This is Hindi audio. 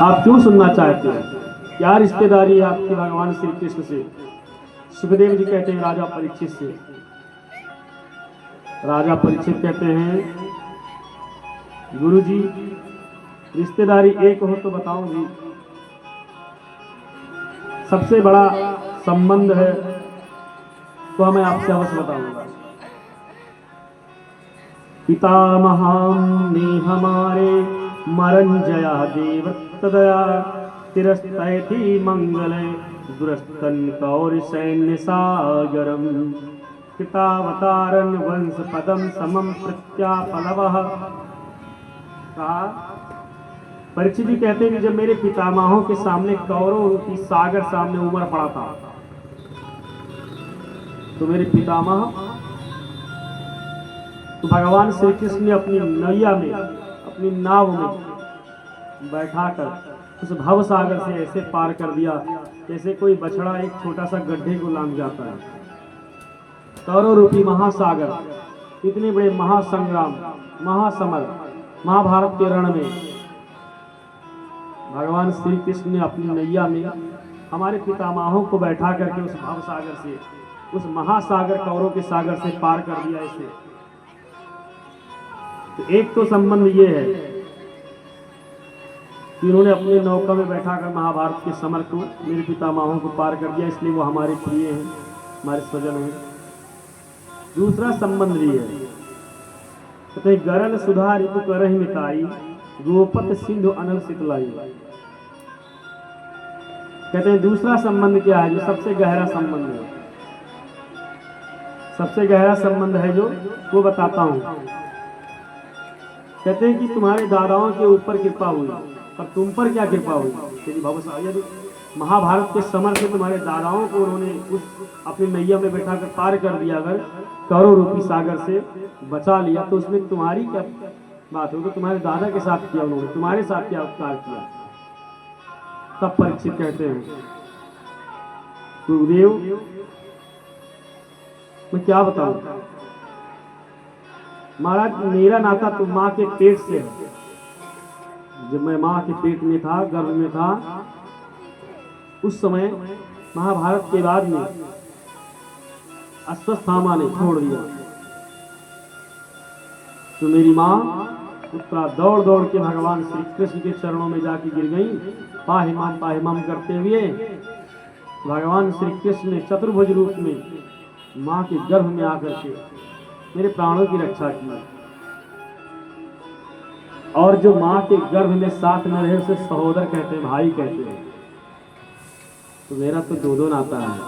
आप क्यों सुनना चाहते हैं? क्या रिश्तेदारी है आपकी भगवान श्री कृष्ण से? सुखदेव जी कहते हैं राजा परीक्षित से। राजा परीक्षित कहते हैं गुरु जी रिश्तेदारी एक हो तो बताऊंगी, सबसे बड़ा संबंध है तो मैं आपसे अवश्य बताऊंगा। पितामहां ने हमारे मरंजया देव तदया तिरस्तैति मंगले दुरस्तन कौर सैन्य सागरम पितावतारन वंश पदम समम प्रत्यापलवः। कहा परीक्षित जी कहते हैं कि जब मेरे पितामहों के सामने कौरव की सागर सामने उमड़ पड़ा था तो मेरे पितामह तो भगवान श्री कृष्ण ने अपनी नैया में अपनी नाव में बैठाकर उस भव सागर से ऐसे पार कर दिया जैसे कोई बछड़ा एक छोटा सा गड्ढे को लांघ जाता है। कौरव रूपी महासागर, इतने बड़े महासंग्राम महासमर महाभारत के रण में भगवान श्री कृष्ण ने अपनी नैया में हमारे पितामहों को बैठा करके उस भव सागर से उस महासागर कौरव के सागर से पार कर दिया। इसे तो एक तो संबंध ये है कि उन्होंने अपने नौका में बैठाकर महाभारत के समर को मेरे पितामहों को पार कर दिया, इसलिए वो हमारे प्रिय हैं, हमारे स्वजन हैं। दूसरा संबंध भी है, कहते गरल सुधा ऋतु करहि मिताई गोपत सिंधु अनल शीतलाई। कहते हैं दूसरा संबंध क्या है जो सबसे गहरा संबंध है, सबसे गहरा संबंध है जो वो बताता हूं। कहते हैं कि तुम्हारे दादाओं के ऊपर कृपा हुई और तुम पर क्या कृपा हुई? यदि महाभारत के समर से तुम्हारे दादाओं को उन्होंने उस अपनी नैया में बैठा कर पार कर दिया, अगर कौरव रूपी सागर से बचा लिया, तो उसमें तुम्हारी क्या बात होगी? तुम्हारे दादा के साथ किया उन्होंने, तुम्हारे साथ क्या उपकार किया? तब परीक्षित कहते हैं गुरुदेव मैं क्या बताऊं महाराज, मेरा नाता तो माँ के पेट से है। जब मैं माँ के पेट में था, गर्भ में था, उस समय महाभारत के बाद में अश्वत्थामा ने छोड़ दिया तो मेरी माँ उत्तरा दौड़ दौड़ के भगवान श्री कृष्ण के चरणों में जाके गिर गई, पाहिमाम करते हुए। भगवान श्री कृष्ण ने चतुर्भुज रूप में माँ के गर्भ में आकर के मेरे प्राणों की रक्षा की, और जो माँ के गर्भ में साथ में रहे उसे सहोदर कहते हैं, भाई कहते हैं। तो मेरा तो दो नाता है।